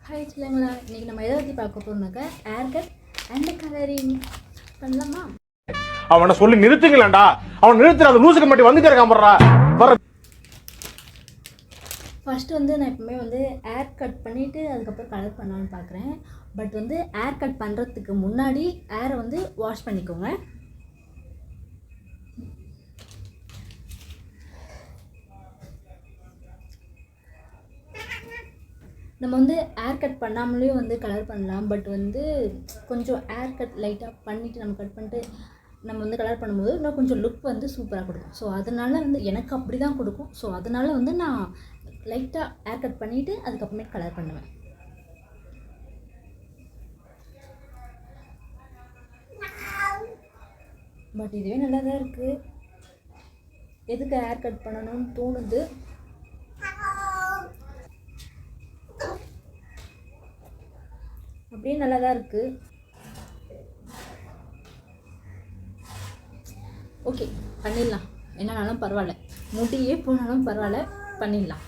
Hi சொல்லுங்களா, இன்றைக்கி நம்ம எதை பற்றி பார்க்க போகிறோம்னாக்கா ஹேர் கட் அண்ட் கலரிங் பண்ணலாமா? அவனை சொல்லி நிறுத்துங்களேன்டா. அவன் நிறுத்துற அந்த லூசுக்கு மட்டும் வந்துட்டே இருக்கான் போடுறா. ஃபஸ்ட்டு நான் எப்பவுமே ஹேர் கட் பண்ணிவிட்டு அதுக்கப்புறம் கலர் பண்ணலான்னு பார்க்குறேன். பட் ஹேர் கட் பண்ணுறதுக்கு முன்னாடி ஹேரை வாஷ் பண்ணிக்கோங்க. நம்ம ஹேர் கட் பண்ணாமலேயும் கலர் பண்ணலாம். பட் கொஞ்சம் ஹேர் கட் லைட்டாக பண்ணிவிட்டு நம்ம கட் பண்ணிட்டு நம்ம கலர் பண்ணும்போது இன்னும் கொஞ்சம் லுக் சூப்பராக கொடுக்கும். ஸோ அதனால் எனக்கு அப்படி தான் கொடுக்கும். ஸோ அதனால் நான் லைட்டாக ஹேர் கட் பண்ணிவிட்டு அதுக்கப்புறமேட்டு கலர் பண்ணுவேன். பட் இதுவே நல்லா தான் இருக்குது. எதுக்கு ஹேர் கட் பண்ணணும்னு தோணுது. அப்படியே நல்லா தான் இருக்குது. ஓகே, பண்ணிடலாம். என்னன்னாலும் பரவாயில்ல, முடியே போனாலும் பரவாயில்ல, பண்ணிடலாம்.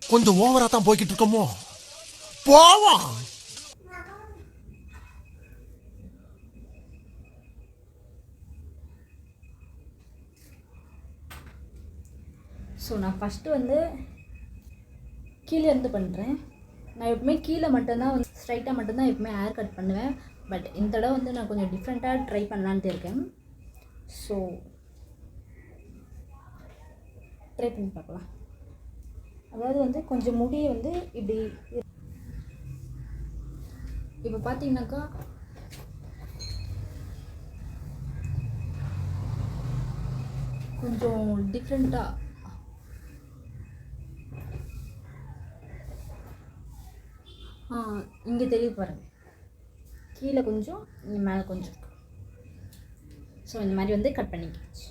கொஞ்சம் ஓவரா தான் போய்கிட்டு இருக்கோமோ, போவோம். ஸோ நான் ஃபஸ்ட்டு கீழே இருந்து பண்ணுறேன். நான் எப்பவுமே கீழே மட்டும்தான் ஸ்ட்ரைட்டாக மட்டும்தான் எப்பவுமே ஹேர் கட் பண்ணுவேன். பட் இந்த தடவை நான் கொஞ்சம் டிஃப்ரெண்ட்டாக ட்ரை பண்ணலான்ட்டு இருக்கேன். ஸோ ட்ரை பண்ணி பார்க்கலாம். அதாவது கொஞ்சம் முடியை இப்படி இப்போ பார்த்தீங்கன்னாக்கா கொஞ்சம் டிஃப்ரெண்ட்டாக இங்கே தெரியுது பாருங்கள். கீழே கொஞ்சம், இங்கே மேலே கொஞ்சம். ஸோ இந்த மாதிரி கட் பண்ணிக்கிச்சு.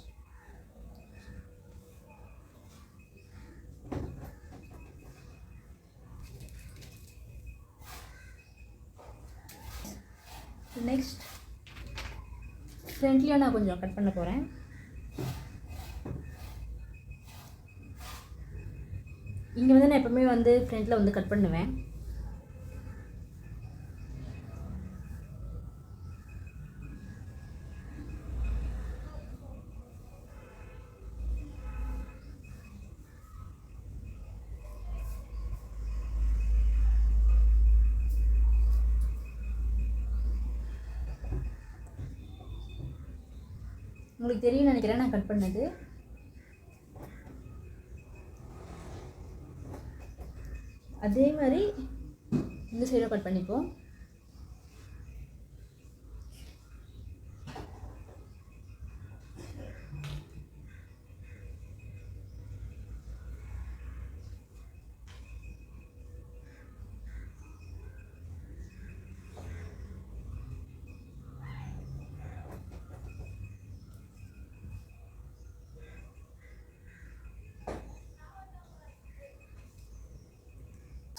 நெக்ஸ்ட் ஃப்ரண்ட்லேயும் நான் கொஞ்சம் கட் பண்ண போகிறேன். இங்கே நான் எப்பவுமே ஃப்ரண்ட்டில் கட் பண்ணுவேன். உங்களுக்கு தெரியும் நினைக்கிறேன் நான் கட் பண்ணது. அதே மாதிரி இந்த சைடும் கட் பண்ணிப்போம்.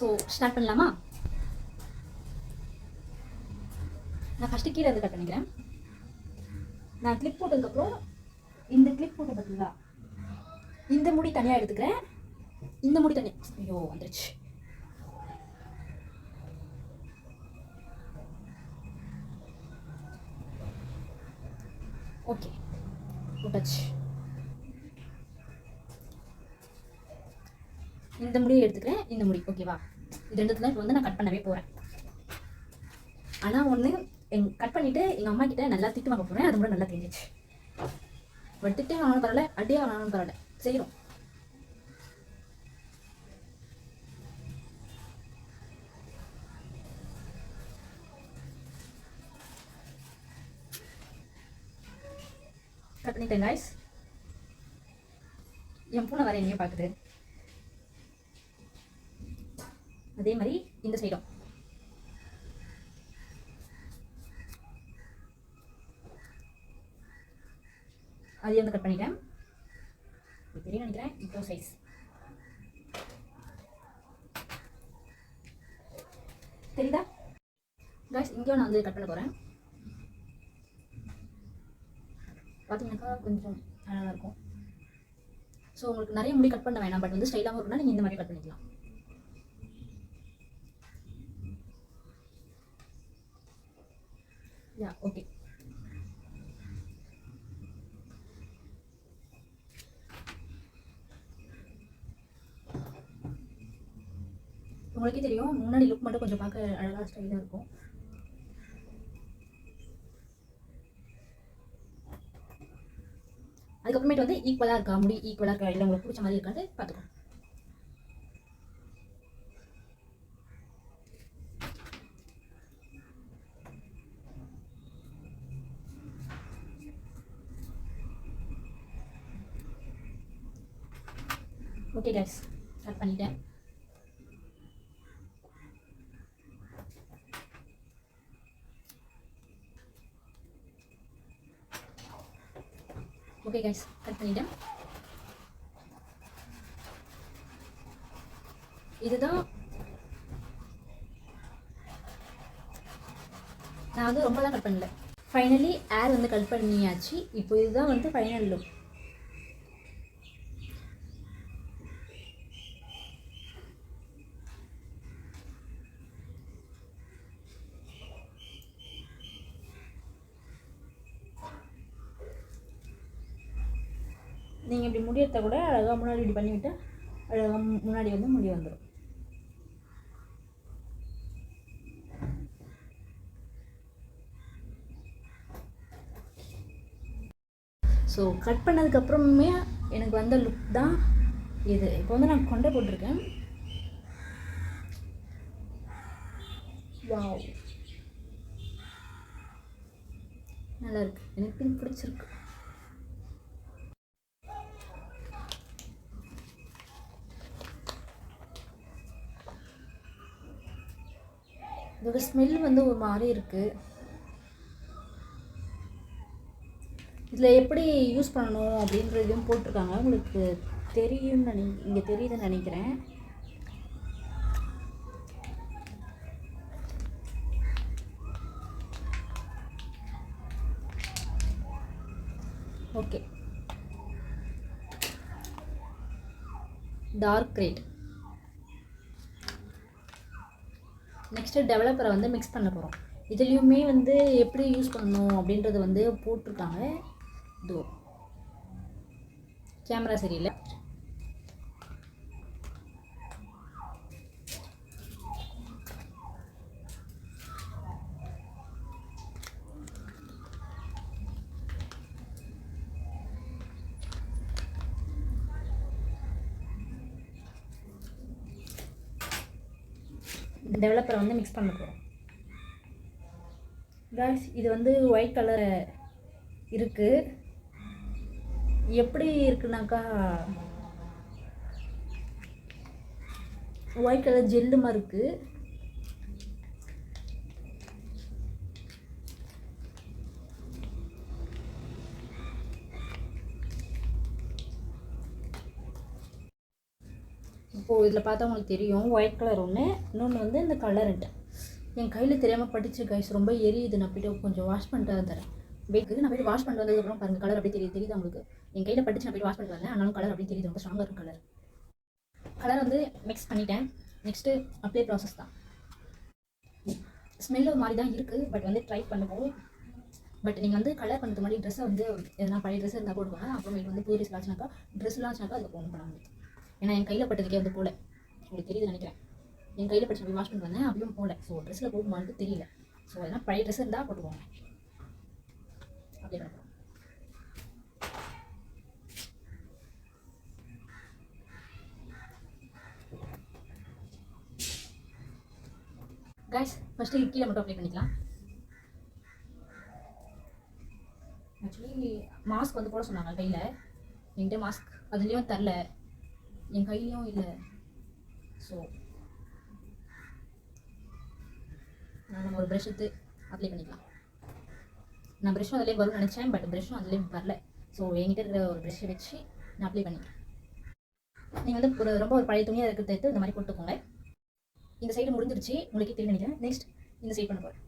ஸோ ஸ்டார்ட் பண்ணலாமா? நான் ஃபஸ்ட்டு கீழே கட் பண்ணிக்கிறேன். நான் கிளிப் போட்டதுக்கப்புறம் இந்த கிளிப் போட்ட பார்த்தீங்களா, இந்த முடி தனியாக எடுத்துக்கிறேன். இந்த முடி தனியாக, ஐயோ வந்துருச்சு. ஓகே, போட்டாச்சு. இந்த முடியை எடுத்துக்கிறேன், இந்த முடி. ஓகேவா? இது ரெண்டுத்துல இப்போ நான் கட் பண்ணவே போகிறேன். ஆனால் கட் பண்ணிவிட்டு எங்கள் அம்மா கிட்ட நல்லா திட்டு வாங்க போகிறேன். அது கூட நல்லா தெரிஞ்சிச்சு. பட் திட்டே ஆனாலும் பரவாயில்ல, அடியே ஆனாலும் பரவாயில்ல, செய்கிறோம். கட் பண்ணிட்டேன் காய்ஸ். என் பூனை வர என்னையும் பார்க்குது. அதே மாதிரி இந்த சைடும் அதையும் கட் பண்ணிட்டேன். தெரியும் நினைக்கிறேன். இப்போ சைஸ் தெரியுதா காய்ஸ்? இங்கேயும் நான் கட் பண்ண போகிறேன். பார்த்தீங்கன்னாக்கா கொஞ்சம் நல்லா இருக்கும். ஸோ உங்களுக்கு நிறைய முடி கட் பண்ண வேணாம், பட் ஸ்டைலாகவும் இருக்குன்னா நீங்கள் இந்த மாதிரி கட் பண்ணிக்கலாம். Yeah okay. உங்களுக்கே தெரியும் முன்னாடி லுக் மட்டும் கொஞ்சம் பார்க்க அழகாக ஸ்டைலாக இருக்கும். அதுக்கப்புறமேட்டு வந்து ஈக்குவலாக இருக்கா, முடி ஈக்குவலாக இருக்கா, இல்லை உங்களுக்கு பிடிச்ச மாதிரி இருக்காது பார்த்துக்கோ. ஓகே கைஸ், கட் பண்ணிட்டேன். ஓகே கைஸ், கட் பண்ணிட்டேன். இதுதான் நான் வந்து ரொம்பலாம் கட் பண்ணல. ஃபைனலி ஏர் வந்து கட் பண்ணியாச்சு. இப்போ இதுதான் வந்து ஃபைனல் லுக். நீங்கள் இப்படி முடி எடுத்தால் கூட அழகாக முன்னாடி இப்படி பண்ணிவிட்டு அழகாக முன்னாடி வந்து முடி வந்துடும். ஸோ கட் பண்ணதுக்கப்புறமே எனக்கு வந்த லுக் தான் இது. இப்போ வந்து நான் கொண்டை போட்டிருக்கேன். வாவ், நல்லா இருக்கு, எனக்கு பிடிச்சிருக்கு. இதோட ஸ்மெல் வந்து ஒரு மாதிரி இருக்குது. இதில் எப்படி யூஸ் பண்ணணும் அப்படின்றதையும் போட்டிருக்காங்க. உங்களுக்கு தெரியும்னு இங்கே தெரியுதுன்னு நினைக்கிறேன். Okay, dark red. நெக்ஸ்ட்டு டெவலப்பரை வந்து மிக்ஸ் பண்ண போகிறோம். இதுலேயுமே வந்து எப்படி யூஸ் பண்ணணும் அப்படின்றது வந்து போட்டிருக்காங்க. இதோ கேமரா சரியில்லை. டெவலப்பரை வந்து மிக்ஸ் பண்ண போகிறோம். காய்ஸ், இது வந்து ஒயிட் கலர் இருக்குது. எப்படி இருக்குனாக்கா ஒயிட் கலர் ஜெல்லு மாதிரி இருக்குது. இப்போது இதில் பார்த்தா உங்களுக்கு தெரியும் ஒயிட் கலர் ஒன்று, இன்னொன்று வந்து இந்த கலர்ன்ட்டு என் கையில் தெரியாமல் பட்டுச்சு கைஸ். ரொம்ப எரியுது. நான் போய்ட்டு கொஞ்சம் வாஷ் பண்ணிட்டு தரேன். வெயிட் நான் போய்ட்டு வாஷ் பண்ணிட்டு வந்ததுக்கப்புறம் பாருங்கள் கலர் அப்படியே தெரியுது உங்களுக்கு. என் கையில் பட்டுச்சு, நான் போய்ட்டு வாஷ் பண்ணிட்டு வந்தேன். ஆனாலும் கலர் அப்படியே தெரியுது, ரொம்ப ஸ்ட்ராங்காக இருக்கும் கலர் வந்து மிக்ஸ் பண்ணிட்டேன். நெக்ஸ்ட்டு அப்ளை ப்ராசஸ் தான். ஸ்மெல் ஒரு மாதிரி தான் இருக்குது, பட் வந்து ட்ரை பண்ணுவோம். பட் நீங்கள் வந்து கலர் பண்ணுறது மாதிரி ட்ரெஸ்ஸை வந்து எதனா பழைய ட்ரெஸ் இருந்தால் போடுவாங்க. அப்புறமேட்டு வந்து புது ட்ரெஸ் ஆச்சுனாக்கா அதுக்கு ஒன்றும் பண்ண முடியும். ஏன்னா என் கையில் பட்டதுக்கே வந்து போல, உங்களுக்கு தெரியுதுன்னு நினைக்கிறேன். என் கையில் படிச்சு போய் வாஷ் பண்ணிட்டு வந்தேன், அப்படியும் போகல. ஸோ ட்ரெஸ்ஸில் போகுமான்னு தெரியல. ஸோ அதனால் பழைய ட்ரெஸ் இருந்தால் போட்டுக்கோங்க. அப்படியே பண்ணுறோம். கைஸ், ஃபஸ்ட்டு கீழே மட்டும் அப்ளை பண்ணிக்கலாம். ஆக்சுவலி மாஸ்க் வந்து போட சொன்னாங்க கையில். என்கிட்ட மாஸ்க் அதுலேயும் தரல, என் கையிலையும் இல்லை. ஸோ நம்ம ஒரு ப்ரெஷ் எடுத்து அப்ளை பண்ணிக்கலாம். நான் ப்ரெஷ்ஷும் அதிலே வரும்னு நினச்சேன், பட் ப்ரெஷ்ஷும் அதிலே வரல. ஸோ என்கிட்ட இருக்கிற ஒரு ப்ரெஷ்ஷை வச்சு நான் அப்ளை பண்ணிக்கிறேன். நீங்கள் வந்து ரொம்ப ஒரு பழைய துணியாக இருக்கிறத எடுத்து இந்த மாதிரி போட்டுக்கோங்க. இந்த சைடு முடிஞ்சிருச்சு, உங்களுக்கே தெரியும் நினைக்கிறேன். நெக்ஸ்ட் இந்த சைடு பண்ண போகிறேன்.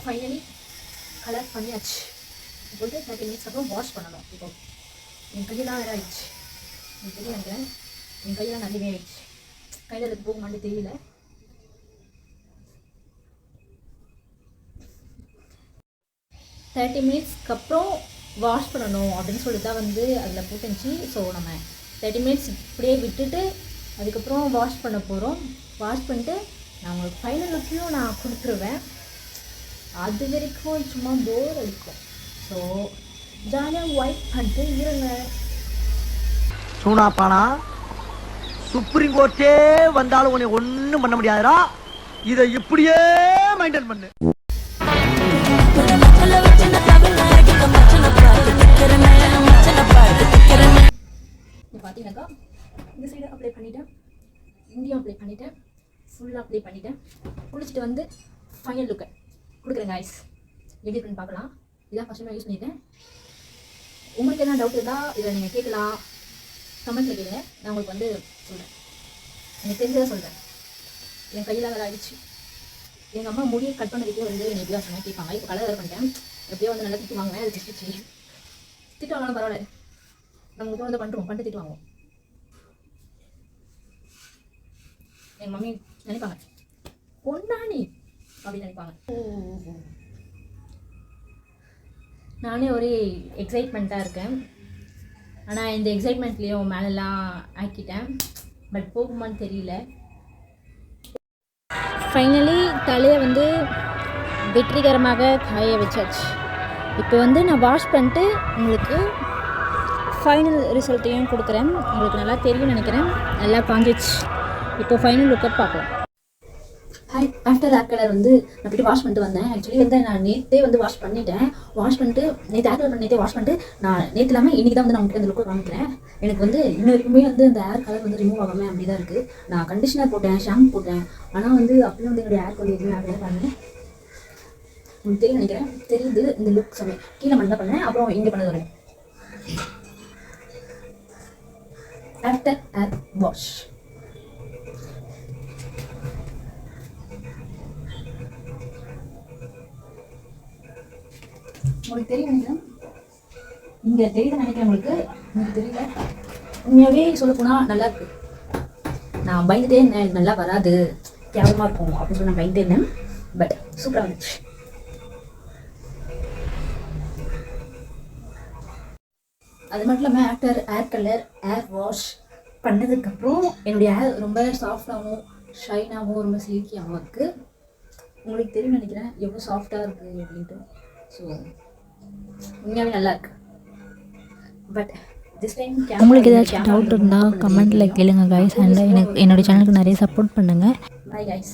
ஃபைனலி கலர் பண்ணியாச்சு. போட்டு 30 மினிட்ஸ் அப்புறம் வாஷ் பண்ணணும். இப்போ என் கையெல்லாம் வேறு ஆயிடுச்சு, எனக்கு தெரிய நினைக்கிறேன். என் கையெல்லாம் நிறையவே ஆயிடுச்சு, கையில் அதுக்கு போக மாட்டே தெரியல. தேர்ட்டி மினிட்ஸ்க்கு அப்புறம் வாஷ் பண்ணணும் அப்படின்னு சொல்லி தான் வந்து அதில் போட்டுருந்துச்சு. ஸோ நம்ம 30 மினிட்ஸ் இப்படியே விட்டுட்டு அதுக்கப்புறம் வாஷ் பண்ண போகிறோம். வாஷ் பண்ணிட்டு நான் உங்களுக்கு ஃபைனல் லுக்கையும் நான் கொடுத்துருவேன். அது வரைக்கும் சும்மா போர் அடிக்கும். ஸோ ஜாலியாக ஒயிட் பண்ணிட்டு இருங்க. சூனாப்பானா சுப்ரீம் கோர்ட்டே வந்தாலும் உன்னை ஒன்றும் பண்ண முடியாதுடா. இதை இப்படியே மெயின்டைன் பண்ணு. பார்த்தீங்கன்னாக்கா இந்த சைடு அப்ளை பண்ணிட்டேன், இங்கேயும் அப்ளை பண்ணிட்டேன், ஃபுல்லாக அப்ளை பண்ணிட்டேன். குளிச்சுட்டு வந்து ஃபைனல் லுக்கை கொடுக்குறேன் காய்ஸ். எப்படி இருக்குன்னு பார்க்கலாம். இதான் ஃபஸ்ட் டைம் யூஸ் பண்ணிட்டேன். உங்களுக்கு எதனா டவுட் இருந்தால் இதை நீங்கள் கேட்கலாம், கமெண்ட்டில் கேளுங்க. நான் உங்களுக்கு வந்து சொல்கிறேன், எனக்கு தெரிஞ்சதை சொல்கிறேன். என் கையில் வேறு ஆயிடுச்சு. எங்கள் அம்மா முடியை கட் பண்ணதுக்கே வந்து என்னை எப்படியா சொன்னால் கேட்பாங்க. இப்போ கலர் பண்ணிட்டேன், எப்படியோ வந்து நல்லா திட்டு வாங்குவேன். அது திட்டு வாங்கலாம் பரவாயில்ல, நம்ம கூட வந்து பண்ணுறோம், பண்ணிட்டு திட்டு வாங்குவோம். எங்கள் மம்மி நினைப்பாங்க பொண்ணாணி அப்படின்னு நினைப்பாங்க. நானே ஒரே எக்ஸைட்மெண்ட்டாக இருக்கேன். ஆனால் இந்த எக்ஸைட்மெண்ட்லேயும் மேலெல்லாம் ஆக்கிட்டேன், பட் போகுமான்னு தெரியல. ஃபைனலி தலையை வந்து வெற்றிகரமாக காய வச்சாச்சு. இப்போ வந்து நான் வாஷ் பண்ணிட்டு உங்களுக்கு ஃபைனல் ரிசல்ட்டையும் கொடுக்குறேன். உங்களுக்கு நல்லா தெரியும்னு நினைக்கிறேன். நல்லா காஞ்சிச்சு. இப்போ ஃபைனல் லுக்கை பார்க்கலாம். ஹாய், ஆஃப்டர் ஹேர் கலர் வந்து நான் போய்ட்டு வாஷ் பண்ணிட்டு வந்தேன். ஆக்சுவலி வந்து நான் நேற்றே வந்து வாஷ் பண்ணிட்டேன். வாஷ் பண்ணிட்டு நேற்று ஹேர் கலர் நேற்றே வாஷ் பண்ணிட்டு நான் நேற்று இல்லாமல் இன்றைக்கி தான் வந்து நான் உங்களுக்கு அந்த லுக்கை காமிக்கிறேன். எனக்கு வந்து இன்னும் வரைக்குமே வந்து அந்த ஹேர் கலர் வந்து ரிமூவ் ஆகாமல் அப்படி தான் இருக்குது. நான் கண்டிஷனர் போட்டேன், ஷாம்பு போட்டேன், ஆனால் வந்து அப்படியே வந்து என்னுடைய ஹேர் கலர் எதுவுமே ஆகலை. பாருங்கள், உங்களுக்கு தெரியும் நினைக்கிறேன், தெரியுது இந்த லுக் சமயம். கீழே மட்டும் தான் பண்ணேன், அப்புறம் இங்கே பண்ணது வரேன். ஆஃப்டர் ஹேர் வாஷ் உங்களுக்கு தெரியும் நினைக்கிறேன். இங்கே தெரியுது நினைக்கிறேன். உங்களுக்கு தெரியல. உண்மையாகவே சொல்ல போனால் நல்லா இருக்கு. நான் பயந்துட்டே இருந்தேன், நல்லா வராது, கேவலமாக இருக்கும் அப்படின்னு சொல்லி நான் பயந்துட்டே இருந்தேன். பட் சூப்பராக வந்துச்சு. அது மட்டும் இல்லாமல் after hair colour hair wash பண்ணதுக்கப்புறம் என்னுடைய ஹேர் ரொம்ப சாஃப்டாகவும் ஷைனாகவும் ரொம்ப சில்கியாகவும் இருக்குது. உங்களுக்கு தெரியும் நினைக்கிறேன் எவ்வளோ சாஃப்டாக இருக்குது அப்படின்ட்டு. ஸோ உண்மையாகவே நல்லா இருக்கு. பட் திஸ் டைம் உங்களுக்கு ஏதாச்சும் டவுட் இருந்தால் கமெண்ட்டில் கேளுங்க கைஸ். அண்ட் எனக்கு என்னோடய சேனலுக்கு நிறைய சப்போர்ட் பண்ணுங்கள். Bye guys.